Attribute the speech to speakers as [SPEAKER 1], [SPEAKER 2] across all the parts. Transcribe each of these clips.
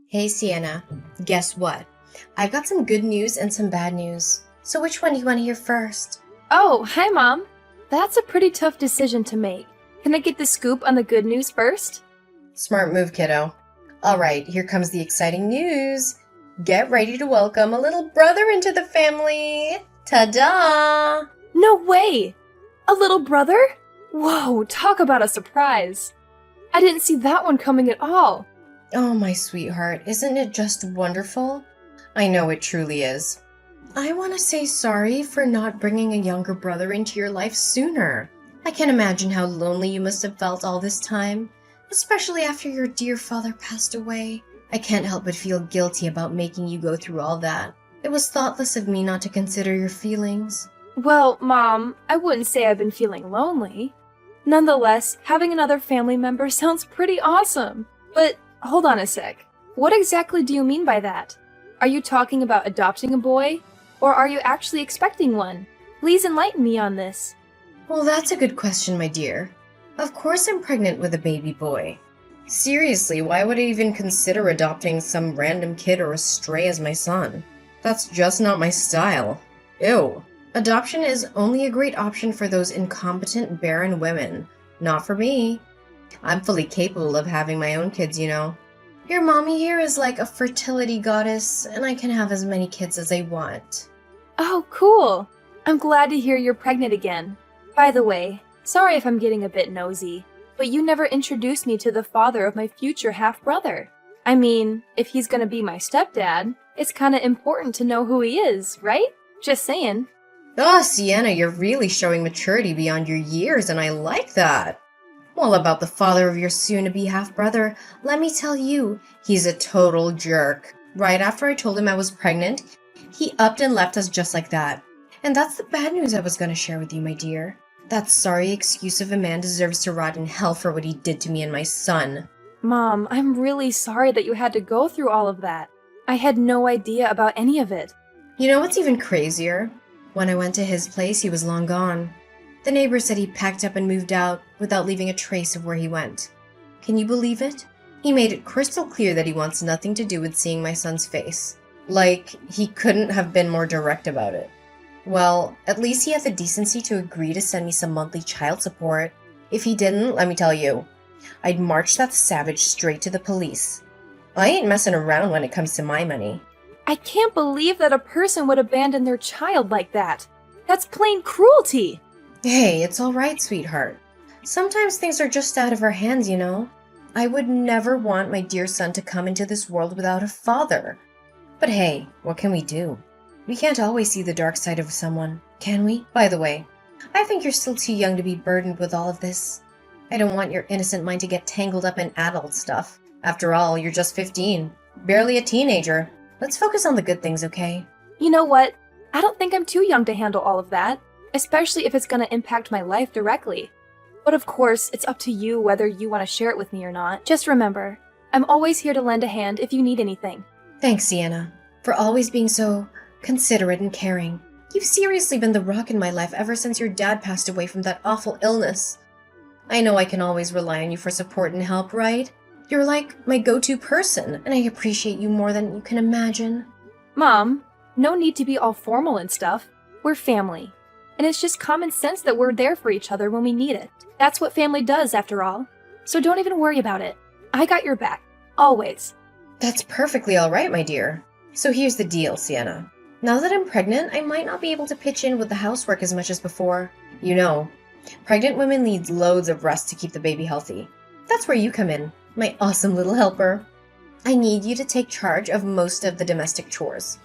[SPEAKER 1] Hey Sienna, guess what? I've got some good news and some bad news. So which one do you want to hear first?
[SPEAKER 2] Oh, hi, Mom. That's a pretty tough decision to make. Can I get the scoop on the good news first?
[SPEAKER 1] Smart move, kiddo. All right, here comes the exciting news. Get ready to welcome a little brother into the family. Ta-da!
[SPEAKER 2] No way! A little brother? Whoa, talk about a surprise. I didn't see that one coming at all.
[SPEAKER 1] Oh, my sweetheart, isn't it just wonderful? I know it truly is. I want to say sorry for not bringing a younger brother into your life sooner. I can imagine how lonely you must have felt all this time, especially after your dear father passed away. I can't help but feel guilty about making you go through all that. It was thoughtless of me not to consider your feelings.
[SPEAKER 2] Well, Mom, I wouldn't say I've been feeling lonely. Nonetheless, having another family member sounds pretty awesome. But hold on a sec. What exactly do you mean by that? Are you talking about adopting a boy? Or are you actually expecting one? Please enlighten me on this.
[SPEAKER 1] Well, that's a good question, my dear. Of course I'm pregnant with a baby boy. Seriously, why would I even consider adopting some random kid or a stray as my son? That's just not my style. Ew. Adoption is only a great option for those incompetent, barren women. Not for me. I'm fully capable of having my own kids, you know. Your mommy here is like a fertility goddess, and I can have as many kids as I want.
[SPEAKER 2] Oh, cool. I'm glad to hear you're pregnant again. By the way, sorry if I'm getting a bit nosy, but you never introduced me to the father of my future half-brother. I mean, if he's gonna be my stepdad, it's kinda important to know who he is, right? Just saying.
[SPEAKER 1] Oh, Sienna, you're really showing maturity beyond your years, and I like that. Well, about the father of your soon-to-be half-brother, let me tell you, he's a total jerk. Right after I told him I was pregnant, he upped and left us just like that. And that's the bad news I was going to share with you, my dear. That sorry excuse of a man deserves to rot in hell for what he did to me and my son.
[SPEAKER 2] Mom, I'm really sorry that you had to go through all of that. I had no idea about any of it.
[SPEAKER 1] You know what's even crazier? When I went to his place, he was long gone. The neighbor said he packed up and moved out without leaving a trace of where he went. Can you believe it? He made it crystal clear that he wants nothing to do with seeing my son's face. Like, he couldn't have been more direct about it. Well, at least he had the decency to agree to send me some monthly child support. If he didn't, let me tell you, I'd march that savage straight to the police. I ain't messing around when it comes to my money.
[SPEAKER 2] I can't believe that a person would abandon their child like that. That's plain cruelty.
[SPEAKER 1] Hey, it's all right, sweetheart. Sometimes things are just out of our hands, you know. I would never want my dear son to come into this world without a father. But hey, what can we do? We can't always see the dark side of someone, can we? By the way, I think you're still too young to be burdened with all of this. I don't want your innocent mind to get tangled up in adult stuff. After all, you're just 15, barely a teenager. Let's focus on the good things, okay?
[SPEAKER 2] You know what? I don't think I'm too young to handle all of that, especially if it's going to impact my life directly. But of course, it's up to you whether you want to share it with me or not. Just remember, I'm always here to lend a hand if you need anything.
[SPEAKER 1] Thanks, Sienna, for always being so considerate and caring. You've seriously been the rock in my life ever since your dad passed away from that awful illness. I know I can always rely on you for support and help, right? You're like my go-to person, and I appreciate you more than you can imagine.
[SPEAKER 2] Mom, no need to be all formal and stuff. We're family. And it's just common sense that we're there for each other when we need it. That's what family does, after all. So don't even worry about it. I got your back. Always.
[SPEAKER 1] That's perfectly all right, my dear. So here's the deal, Sienna. Now that I'm pregnant, I might not be able to pitch in with the housework as much as before. You know, pregnant women need loads of rest to keep the baby healthy. That's where you come in, my awesome little helper. I need you to take charge of most of the domestic chores.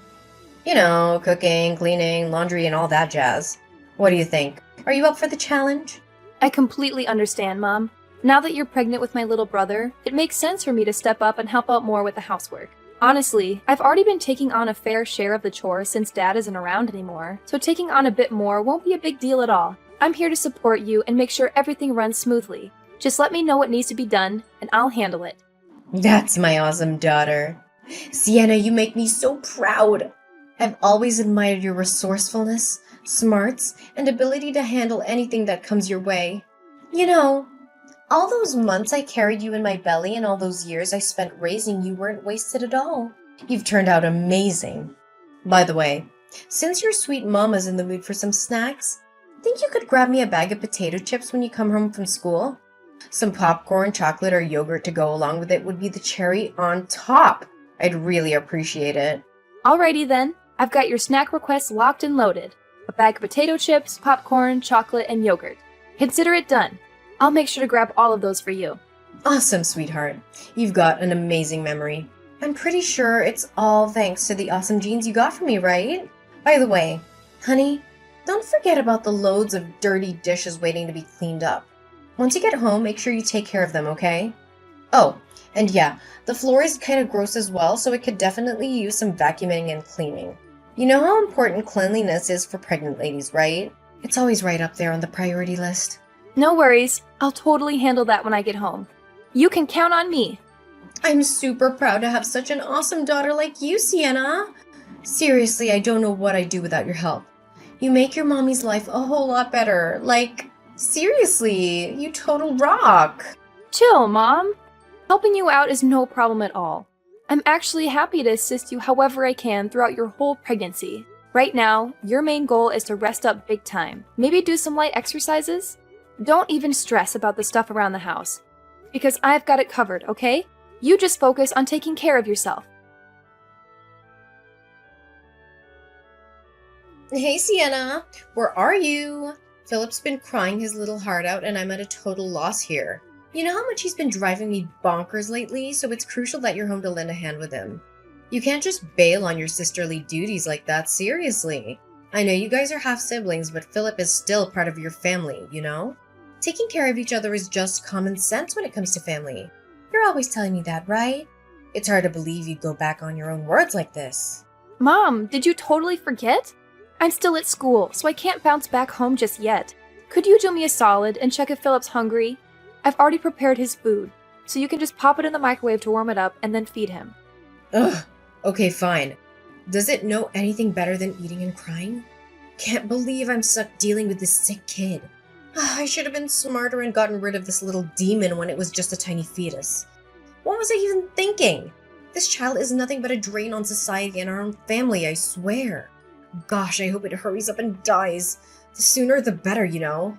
[SPEAKER 1] You know, cooking, cleaning, laundry, and all that jazz. What do you think? Are you up for the challenge?
[SPEAKER 2] I completely understand, Mom. Now that you're pregnant with my little brother, it makes sense for me to step up and help out more with the housework. Honestly, I've already been taking on a fair share of the chores since Dad isn't around anymore, so taking on a bit more won't be a big deal at all. I'm here to support you and make sure everything runs smoothly. Just let me know what needs to be done, and I'll handle it.
[SPEAKER 1] That's my awesome daughter. Sienna, you make me so proud. I've always admired your resourcefulness, smarts, and ability to handle anything that comes your way. You know, All those months I carried you in my belly and all those years I spent raising you weren't wasted at all. You've turned out amazing. By the way, since your sweet mama's in the mood for some snacks, think you could grab me a bag of potato chips when you come home from school? Some popcorn, chocolate, or yogurt to go along with it would be the cherry on top. I'd really appreciate it.
[SPEAKER 2] Alrighty then, I've got your snack requests locked and loaded. A bag of potato chips, popcorn, chocolate, and yogurt. Consider it done. I'll make sure to grab all of those for you.
[SPEAKER 1] Awesome, sweetheart. You've got an amazing memory. I'm pretty sure it's all thanks to the awesome genes you got from me, right? By the way, honey, don't forget about the loads of dirty dishes waiting to be cleaned up. Once you get home, make sure you take care of them, okay? Oh, and yeah, the floor is kind of gross as well, so it could definitely use some vacuuming and cleaning. You know how important cleanliness is for pregnant ladies, right? It's always right up there on the priority list.
[SPEAKER 2] No worries, I'll totally handle that when I get home. You can count on me.
[SPEAKER 1] I'm super proud to have such an awesome daughter like you, Sienna. Seriously, I don't know what I'd do without your help. You make your mommy's life a whole lot better. Like, seriously, you total rock.
[SPEAKER 2] Chill, Mom. Helping you out is no problem at all. I'm actually happy to assist you however I can throughout your whole pregnancy. Right now, your main goal is to rest up big time. Maybe do some light exercises? Don't even stress about the stuff around the house. Because I've got it covered, okay? You just focus on taking care of yourself.
[SPEAKER 1] Hey, Sienna, where are you? Philip's been crying his little heart out and I'm at a total loss here. You know how much he's been driving me bonkers lately, so it's crucial that you're home to lend a hand with him. You can't just bail on your sisterly duties like that, seriously. I know you guys are half siblings, but Philip is still part of your family, you know? Taking care of each other is just common sense when it comes to family. You're always telling me that, right? It's hard to believe you'd go back on your own words like this.
[SPEAKER 2] Mom, did you totally forget? I'm still at school, so I can't bounce back home just yet. Could you do me a solid and check if Philip's hungry? I've already prepared his food, so you can just pop it in the microwave to warm it up and then feed him.
[SPEAKER 1] Ugh, okay, fine. Does it know anything better than eating and crying? Can't believe I'm stuck dealing with this sick kid. I should have been smarter and gotten rid of this little demon when it was just a tiny fetus. What was I even thinking? This child is nothing but a drain on society and our own family, I swear. Gosh, I hope it hurries up and dies. The sooner the better, you know?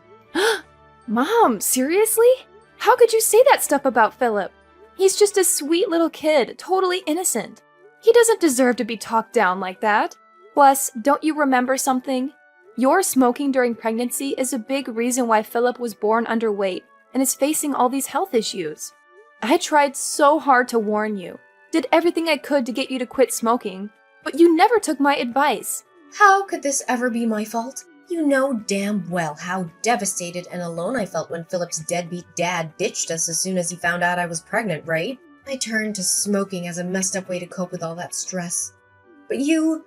[SPEAKER 2] Mom, seriously? How could you say that stuff about Philip? He's just a sweet little kid, totally innocent. He doesn't deserve to be talked down like that. Plus, don't you remember something? Your smoking during pregnancy is a big reason why Philip was born underweight and is facing all these health issues. I tried so hard to warn you, did everything I could to get you to quit smoking, but you never took my advice.
[SPEAKER 1] How could this ever be my fault? You know damn well how devastated and alone I felt when Philip's deadbeat dad ditched us as soon as he found out I was pregnant, right? I turned to smoking as a messed up way to cope with all that stress. But you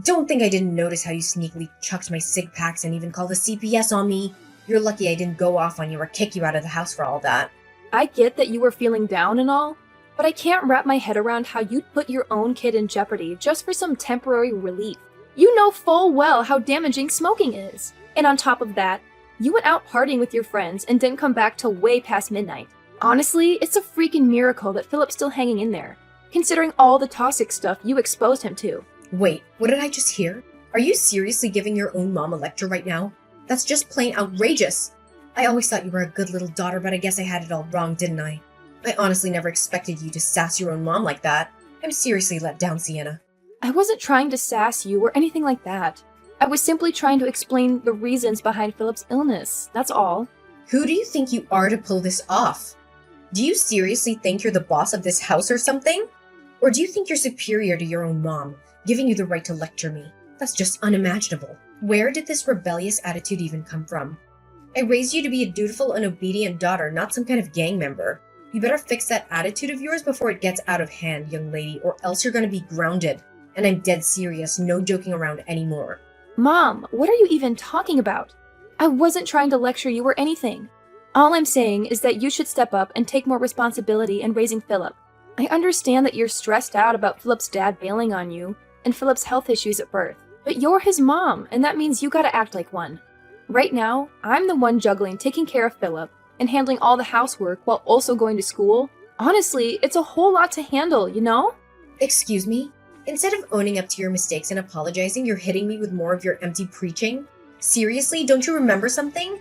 [SPEAKER 1] don't think I didn't notice how you sneakily chucked my cig packs and even called the CPS on me. You're lucky I didn't go off on you or kick you out of the house for all that.
[SPEAKER 2] I get that you were feeling down and all, but I can't wrap my head around how you'd put your own kid in jeopardy just for some temporary relief. You know full well how damaging smoking is. And on top of that, you went out partying with your friends and didn't come back till way past midnight. Honestly, it's a freaking miracle that Philip's still hanging in there, considering all the toxic stuff you exposed him to.
[SPEAKER 1] Wait, what did I just hear? Are you seriously giving your own mom a lecture right now? That's just plain outrageous. I always thought you were a good little daughter, but I guess I had it all wrong, didn't I? I honestly never expected you to sass your own mom like that. I'm seriously let down, Sienna.
[SPEAKER 2] I wasn't trying to sass you or anything like that. I was simply trying to explain the reasons behind Philip's illness, that's all.
[SPEAKER 1] Who do you think you are to pull this off? Do you seriously think you're the boss of this house or something? Or do you think you're superior to your own mom, giving you the right to lecture me? That's just unimaginable. Where did this rebellious attitude even come from? I raised you to be a dutiful and obedient daughter, not some kind of gang member. You better fix that attitude of yours before it gets out of hand, young lady, or else you're gonna be grounded. And I'm dead serious, no joking around anymore.
[SPEAKER 2] Mom, what are you even talking about? I wasn't trying to lecture you or anything. All I'm saying is that you should step up and take more responsibility in raising Philip. I understand that you're stressed out about Philip's dad bailing on you and Philip's health issues at birth, but you're his mom, and that means you gotta act like one. Right now, I'm the one juggling taking care of Philip and handling all the housework while also going to school. Honestly, it's a whole lot to handle, you know?
[SPEAKER 1] Excuse me? Instead of owning up to your mistakes and apologizing, you're hitting me with more of your empty preaching? Seriously, don't you remember something?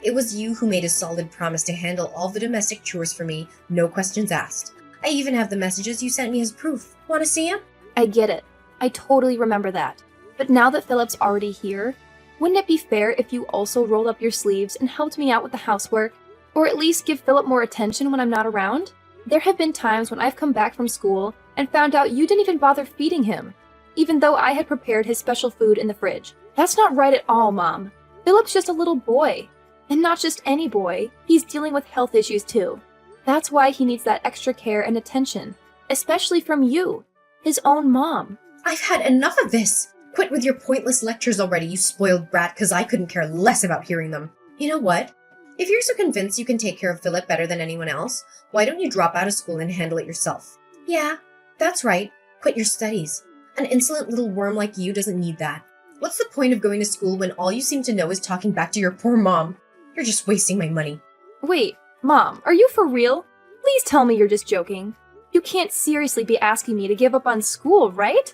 [SPEAKER 1] It was you who made a solid promise to handle all the domestic chores for me, no questions asked. I even have the messages you sent me as proof. Want to see them?
[SPEAKER 2] I get it. I totally remember that. But now that Philip's already here, wouldn't it be fair if you also rolled up your sleeves and helped me out with the housework? Or at least give Philip more attention when I'm not around? There have been times when I've come back from school and found out you didn't even bother feeding him, even though I had prepared his special food in the fridge. That's not right at all, Mom. Philip's just a little boy. And not just any boy, he's dealing with health issues too. That's why he needs that extra care and attention, especially from you, his own mom.
[SPEAKER 1] I've had enough of this! Quit with your pointless lectures already, you spoiled brat, because I couldn't care less about hearing them. You know what? If you're so convinced you can take care of Philip better than anyone else, why don't you drop out of school and handle it yourself? Yeah, that's right. Quit your studies. An insolent little worm like you doesn't need that. What's the point of going to school when all you seem to know is talking back to your poor mom? You're just wasting my money.
[SPEAKER 2] Wait, Mom, are you for real? Please tell me you're just joking. You can't seriously be asking me to give up on school, right?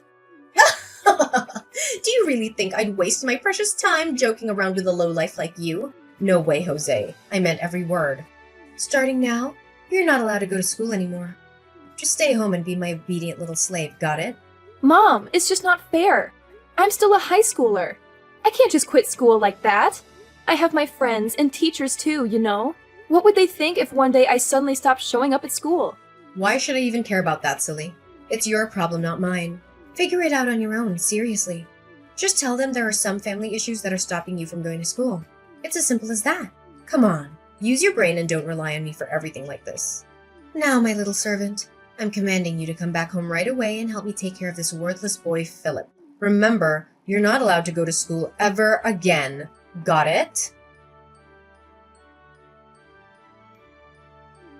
[SPEAKER 1] Do you really think I'd waste my precious time joking around with a lowlife like you? No way, Jose. I meant every word. Starting now, you're not allowed to go to school anymore. Just stay home and be my obedient little slave, got it?
[SPEAKER 2] Mom, it's just not fair. I'm still a high schooler. I can't just quit school like that. I have my friends and teachers too, you know? What would they think if one day I suddenly stopped showing up at school?
[SPEAKER 1] Why should I even care about that, silly? It's your problem, not mine. Figure it out on your own, seriously. Just tell them there are some family issues that are stopping you from going to school. It's as simple as that. Come on, use your brain and don't rely on me for everything like this. Now, my little servant, I'm commanding you to come back home right away and help me take care of this worthless boy, Philip. Remember, you're not allowed to go to school ever again. Got it?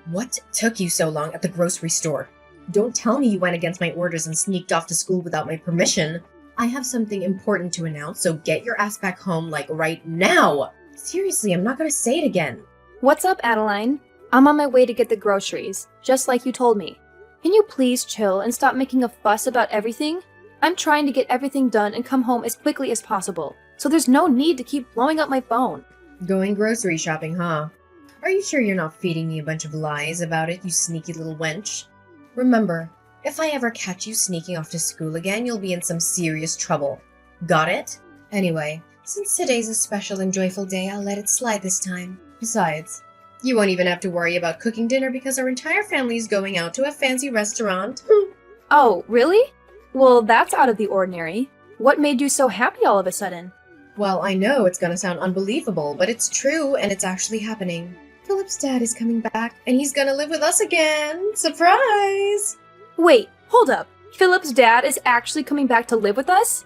[SPEAKER 1] What took you so long at the grocery store? Don't tell me you went against my orders and sneaked off to school without my permission. I have something important to announce, so get your ass back home, like, right now! Seriously, I'm not gonna say it again.
[SPEAKER 2] What's up, Adeline? I'm on my way to get the groceries, just like you told me. Can you please chill and stop making a fuss about everything? I'm trying to get everything done and come home as quickly as possible, so there's no need to keep blowing up my phone.
[SPEAKER 1] Going grocery shopping, huh? Are you sure you're not feeding me a bunch of lies about it, you sneaky little wench? Remember, if I ever catch you sneaking off to school again, you'll be in some serious trouble. Got it? Anyway, since today's a special and joyful day, I'll let it slide this time. Besides, you won't even have to worry about cooking dinner because our entire family is going out to a fancy restaurant.
[SPEAKER 2] Oh, really? Well, that's out of the ordinary. What made you so happy all of a sudden?
[SPEAKER 1] Well, I know it's gonna sound unbelievable, but it's true and it's actually happening. Philip's dad is coming back and he's gonna live with us again. Surprise!
[SPEAKER 2] Wait, hold up. Philip's dad is actually coming back to live with us?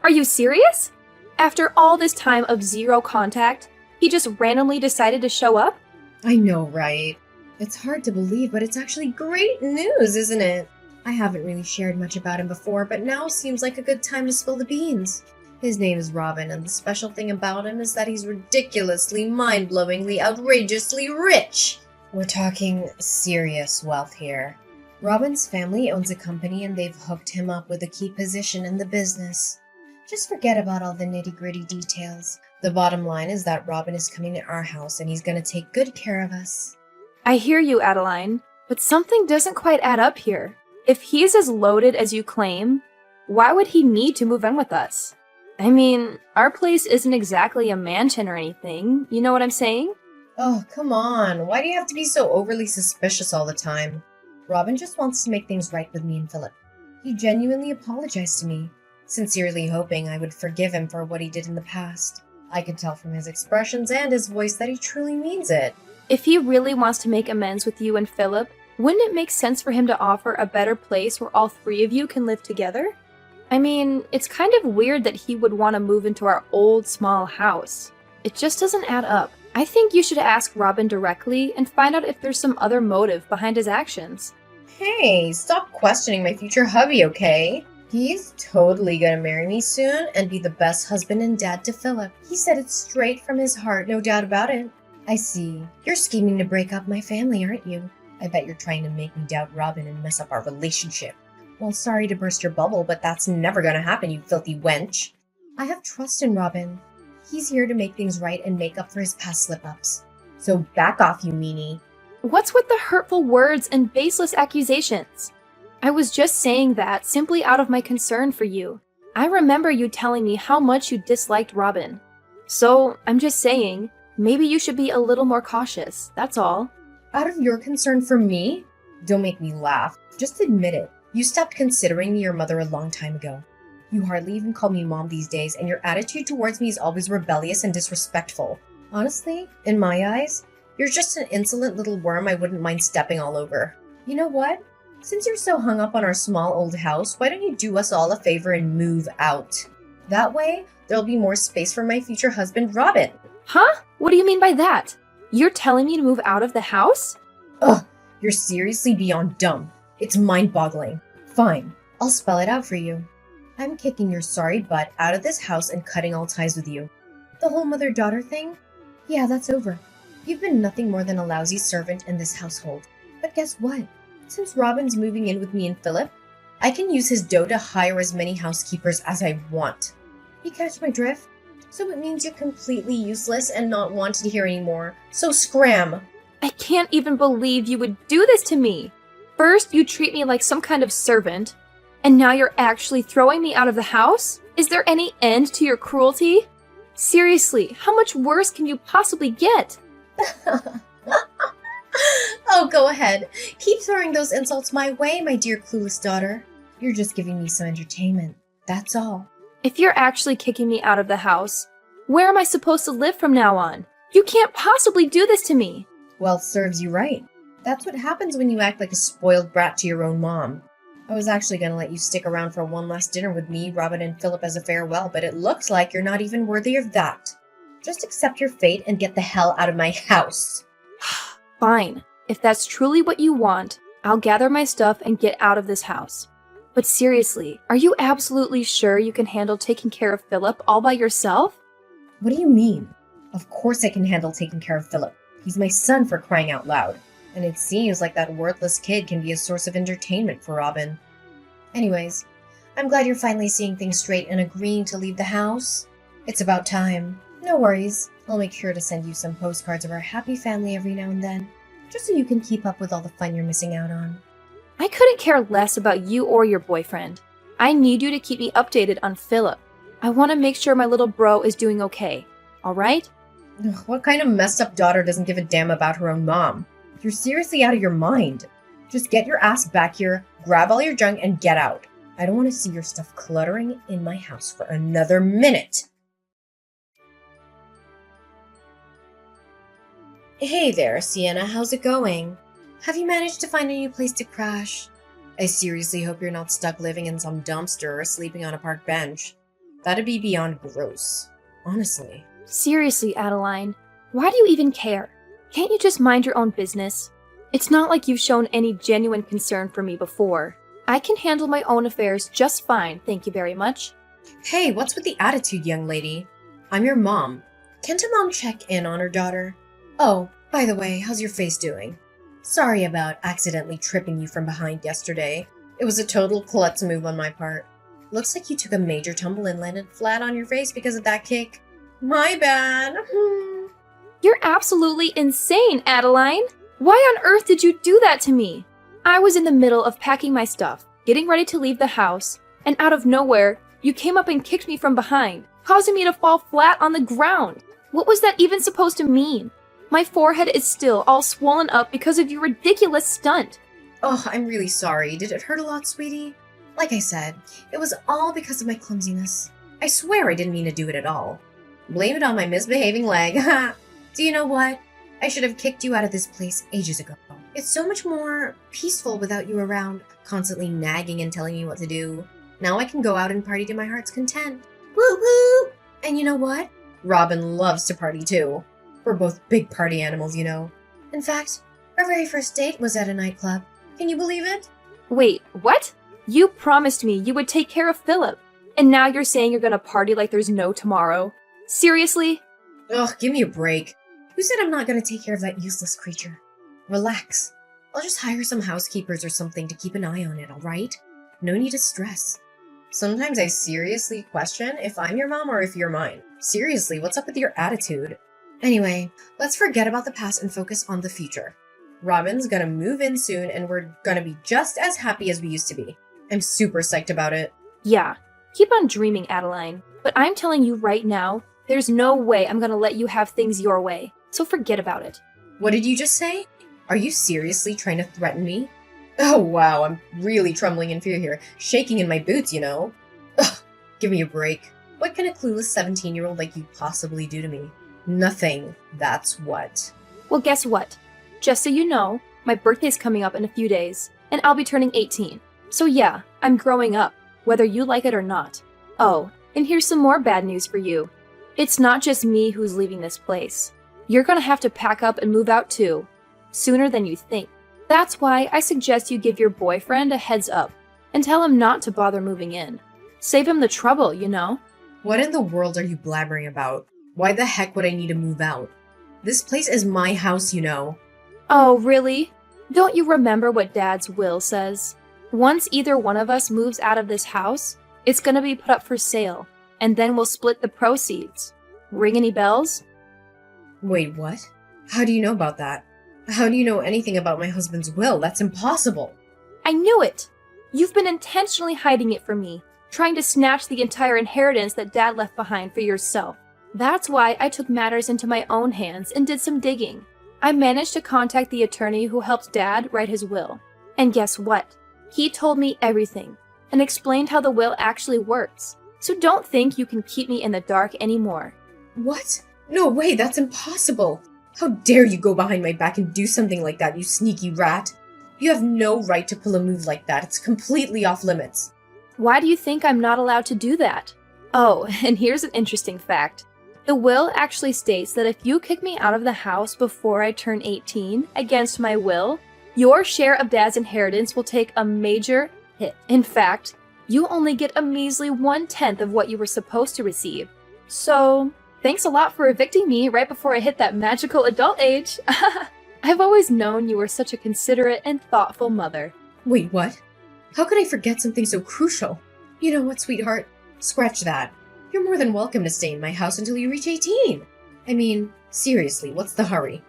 [SPEAKER 2] Are you serious? After all this time of zero contact, he just randomly decided to show up?
[SPEAKER 1] I know, right? It's hard to believe, but it's actually great news, isn't it? I haven't really shared much about him before, but now seems like a good time to spill the beans. His name is Robin, and the special thing about him is that he's ridiculously, mind-blowingly, outrageously rich! We're talking serious wealth here. Robin's family owns a company and they've hooked him up with a key position in the business. Just forget about all the nitty-gritty details. The bottom line is that Robin is coming to our house and he's gonna take good care of us.
[SPEAKER 2] I hear you, Adeline, but something doesn't quite add up here. If he's as loaded as you claim, why would he need to move in with us? I mean, our place isn't exactly a mansion or anything, you know what I'm saying?
[SPEAKER 1] Oh, come on. Why do you have to be so overly suspicious all the time? Robin just wants to make things right with me and Philip. He genuinely apologized to me, sincerely hoping I would forgive him for what he did in the past. I could tell from his expressions and his voice that he truly means it.
[SPEAKER 2] If he really wants to make amends with you and Philip, wouldn't it make sense for him to offer a better place where all three of you can live together? I mean, it's kind of weird that he would want to move into our old small house. It just doesn't add up. I think you should ask Robin directly and find out if there's some other motive behind his actions.
[SPEAKER 1] Hey, stop questioning my future hubby, okay? He's totally gonna marry me soon and be the best husband and dad to Philip. He said it straight from his heart, no doubt about it. I see. You're scheming to break up my family, aren't you? I bet you're trying to make me doubt Robin and mess up our relationship. Well, sorry to burst your bubble, but that's never gonna happen, you filthy wench. I have trust in Robin. He's here to make things right and make up for his past slip-ups. So back off, you meanie.
[SPEAKER 2] What's with the hurtful words and baseless accusations? I was just saying that simply out of my concern for you. I remember you telling me how much you disliked Robin. So, I'm just saying, maybe you should be a little more cautious, that's all.
[SPEAKER 1] Out of your concern for me? Don't make me laugh. Just admit it. You stopped considering me your mother a long time ago. You hardly even call me mom these days, and your attitude towards me is always rebellious and disrespectful. Honestly, in my eyes, you're just an insolent little worm I wouldn't mind stepping all over. You know what? Since you're so hung up on our small old house, why don't you do us all a favor and move out? That way, there'll be more space for my future husband, Robin.
[SPEAKER 2] Huh? What do you mean by that? You're telling me to move out of the house?
[SPEAKER 1] Ugh, you're seriously beyond dumb. It's mind-boggling. Fine, I'll spell it out for you. I'm kicking your sorry butt out of this house and cutting all ties with you. The whole mother-daughter thing? Yeah, that's over. You've been nothing more than a lousy servant in this household. But guess what? Since Robin's moving in with me and Philip, I can use his dough to hire as many housekeepers as I want. You catch my drift? So it means you're completely useless and not wanted to hear anymore. So scram!
[SPEAKER 2] I can't even believe you would do this to me. First, you treat me like some kind of servant, and now you're actually throwing me out of the house? Is there any end to your cruelty? Seriously, how much worse can you possibly get?
[SPEAKER 1] Oh, go ahead. Keep throwing those insults my way, my dear clueless daughter. You're just giving me some entertainment. That's all.
[SPEAKER 2] If you're actually kicking me out of the house, where am I supposed to live from now on? You can't possibly do this to me.
[SPEAKER 1] Well, serves you right. That's what happens when you act like a spoiled brat to your own mom. I was actually going to let you stick around for one last dinner with me, Robin, and Philip as a farewell, but it looks like you're not even worthy of that. Just accept your fate and get the hell out of my house.
[SPEAKER 2] Fine. If that's truly what you want, I'll gather my stuff and get out of this house. But seriously, are you absolutely sure you can handle taking care of Philip all by yourself?
[SPEAKER 1] What do you mean? Of course I can handle taking care of Philip. He's my son, for crying out loud. And it seems like that worthless kid can be a source of entertainment for Robin. Anyways, I'm glad you're finally seeing things straight and agreeing to leave the house. It's about time. No worries. I'll make sure to send you some postcards of our happy family every now and then, just so you can keep up with all the fun you're missing out on.
[SPEAKER 2] I couldn't care less about you or your boyfriend. I need you to keep me updated on Philip. I want to make sure my little bro is doing okay. Alright?
[SPEAKER 1] Ugh, what kind of messed up daughter doesn't give a damn about her own mom? You're seriously out of your mind. Just get your ass back here, grab all your junk, and get out. I don't want to see your stuff cluttering in my house for another minute. Hey there, Sienna. How's it going? Have you managed to find a new place to crash? I seriously hope you're not stuck living in some dumpster or sleeping on a park bench. That'd be beyond gross. Honestly.
[SPEAKER 2] Seriously, Adeline, why do you even care? Can't you just mind your own business? It's not like you've shown any genuine concern for me before. I can handle my own affairs just fine, thank you very much.
[SPEAKER 1] Hey, what's with the attitude, young lady? I'm your mom. Can't a mom check in on her daughter? Oh, by the way, how's your face doing? Sorry about accidentally tripping you from behind yesterday. It was a total klutz move on my part. Looks like you took a major tumble and landed flat on your face because of that kick. My bad.
[SPEAKER 2] You're absolutely insane, Adeline! Why on earth did you do that to me? I was in the middle of packing my stuff, getting ready to leave the house, and out of nowhere, you came up and kicked me from behind, causing me to fall flat on the ground. What was that even supposed to mean? My forehead is still all swollen up because of your ridiculous stunt.
[SPEAKER 1] Oh, I'm really sorry. Did it hurt a lot, sweetie? Like I said, it was all because of my clumsiness. I swear I didn't mean to do it at all. Blame it on my misbehaving leg. Do you know what? I should have kicked you out of this place ages ago. It's so much more peaceful without you around, constantly nagging and telling me what to do. Now I can go out and party to my heart's content. Woo woo! And you know what? Robin loves to party too. We're both big party animals, you know. In fact, our very first date was at a nightclub. Can you believe it?
[SPEAKER 2] Wait, what? You promised me you would take care of Philip, and now you're saying you're gonna party like there's no tomorrow. Seriously?
[SPEAKER 1] Ugh, give me a break. Who said I'm not going to take care of that useless creature? Relax. I'll just hire some housekeepers or something to keep an eye on it, alright? No need to stress. Sometimes I seriously question if I'm your mom or if you're mine. Seriously, what's up with your attitude? Anyway, let's forget about the past and focus on the future. Robin's gonna move in soon and we're gonna be just as happy as we used to be. I'm super psyched about it.
[SPEAKER 2] Yeah, keep on dreaming, Adeline. But I'm telling you right now, there's no way I'm gonna let you have things your way. So forget about it.
[SPEAKER 1] What did you just say? Are you seriously trying to threaten me? Oh wow, I'm really trembling in fear here. Shaking in my boots, you know? Ugh, give me a break. What can a clueless 17-year-old like you possibly do to me? Nothing, that's what.
[SPEAKER 2] Well, guess what? Just so you know, my birthday's coming up in a few days, and I'll be turning 18. So yeah, I'm growing up, whether you like it or not. Oh, and here's some more bad news for you. It's not just me who's leaving this place. You're gonna have to pack up and move out too, sooner than you think. That's why I suggest you give your boyfriend a heads up and tell him not to bother moving in. Save him the trouble, you know?
[SPEAKER 1] What in the world are you blabbering about? Why the heck would I need to move out? This place is my house, you know.
[SPEAKER 2] Oh, really? Don't you remember what Dad's will says? Once either one of us moves out of this house, it's gonna be put up for sale, and then we'll split the proceeds. Ring any bells?
[SPEAKER 1] Wait, what? How do you know about that? How do you know anything about my husband's will? That's impossible.
[SPEAKER 2] I knew it! You've been intentionally hiding it from me, trying to snatch the entire inheritance that Dad left behind for yourself. That's why I took matters into my own hands and did some digging. I managed to contact the attorney who helped Dad write his will. And guess what? He told me everything and explained how the will actually works. So don't think you can keep me in the dark anymore.
[SPEAKER 1] What? No way, that's impossible. How dare you go behind my back and do something like that, you sneaky rat. You have no right to pull a move like that. It's completely off limits.
[SPEAKER 2] Why do you think I'm not allowed to do that? Oh, and here's an interesting fact. The will actually states that if you kick me out of the house before I turn 18, against my will, your share of Dad's inheritance will take a major hit. In fact, you only get a measly 1/10 of what you were supposed to receive. So, thanks a lot for evicting me right before I hit that magical adult age. I've always known you were such a considerate and thoughtful mother.
[SPEAKER 1] Wait, what? How could I forget something so crucial? You know what, sweetheart? Scratch that. You're more than welcome to stay in my house until you reach 18. I mean, seriously, what's the hurry?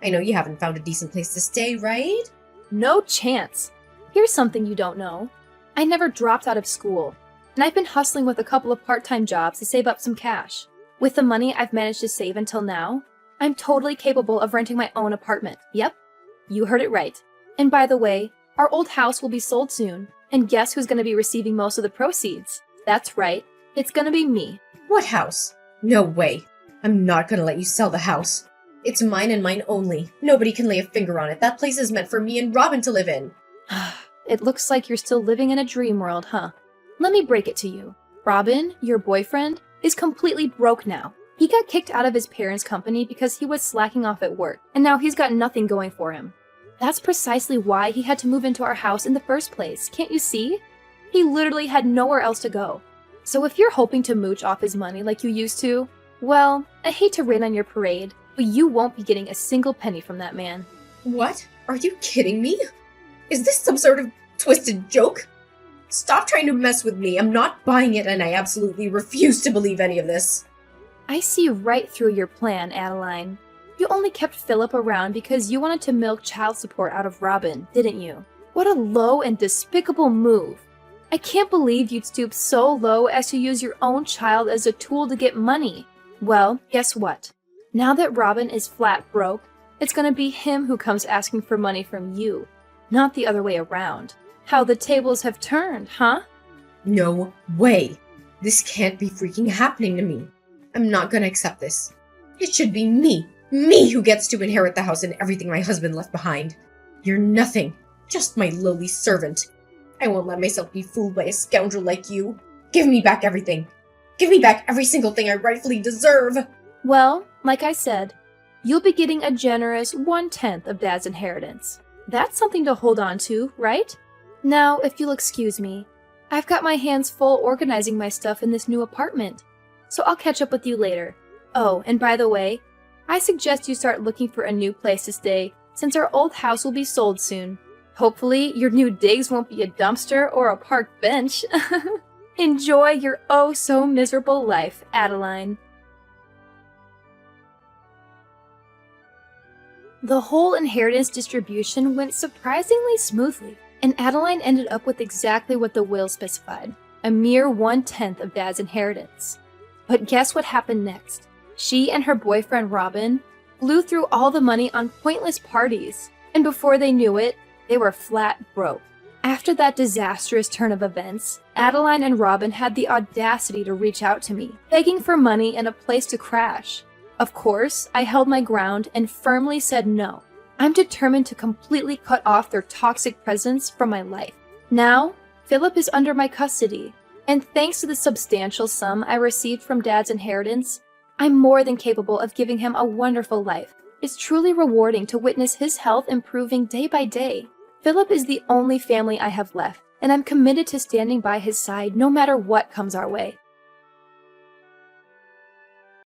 [SPEAKER 1] I know you haven't found a decent place to stay, right?
[SPEAKER 2] No chance. Here's something you don't know. I never dropped out of school, and I've been hustling with a couple of part-time jobs to save up some cash. With the money I've managed to save until now, I'm totally capable of renting my own apartment. Yep, you heard it right. And by the way, our old house will be sold soon, and guess who's going to be receiving most of the proceeds? That's right, it's going to be me.
[SPEAKER 1] What house? No way. I'm not gonna let you sell the house. It's mine and mine only. Nobody can lay a finger on it. That place is meant for me and Robin to live in.
[SPEAKER 2] It looks like you're still living in a dream world, huh? Let me break it to you. Robin, your boyfriend, is completely broke now. He got kicked out of his parents' company because he was slacking off at work, and now he's got nothing going for him. That's precisely why he had to move into our house in the first place, can't you see? He literally had nowhere else to go. So if you're hoping to mooch off his money like you used to, well, I hate to rain on your parade, but you won't be getting a single penny from that man.
[SPEAKER 1] What? Are you kidding me? Is this some sort of twisted joke? Stop trying to mess with me. I'm not buying it and I absolutely refuse to believe any of this.
[SPEAKER 2] I see right through your plan, Adeline. You only kept Philip around because you wanted to milk child support out of Robin, didn't you? What a low and despicable move. I can't believe you'd stoop so low as to use your own child as a tool to get money. Well, guess what? Now that Robin is flat broke, it's gonna be him who comes asking for money from you, not the other way around. How the tables have turned, huh?
[SPEAKER 1] No way. This can't be freaking happening to me. I'm not gonna accept this. It should be me who gets to inherit the house and everything my husband left behind. You're nothing, just my lowly servant. I won't let myself be fooled by a scoundrel like you. Give me back everything. Give me back every single thing I rightfully deserve.
[SPEAKER 2] Well, like I said, you'll be getting a generous 1/10 of Dad's inheritance. That's something to hold on to, right? Now, if you'll excuse me, I've got my hands full organizing my stuff in this new apartment, so I'll catch up with you later. Oh, and by the way, I suggest you start looking for a new place to stay, since our old house will be sold soon. Hopefully, your new digs won't be a dumpster or a park bench. Enjoy your oh-so-miserable life, Adeline. The whole inheritance distribution went surprisingly smoothly, and Adeline ended up with exactly what the will specified, a mere 1/10 of Dad's inheritance. But guess what happened next? She and her boyfriend Robin blew through all the money on pointless parties, and before they knew it, they were flat broke. After that disastrous turn of events, Adeline and Robin had the audacity to reach out to me, begging for money and a place to crash. Of course, I held my ground and firmly said no. I'm determined to completely cut off their toxic presence from my life. Now, Philip is under my custody, and thanks to the substantial sum I received from Dad's inheritance, I'm more than capable of giving him a wonderful life. It's truly rewarding to witness his health improving day by day. Philip is the only family I have left, and I'm committed to standing by his side no matter what comes our way.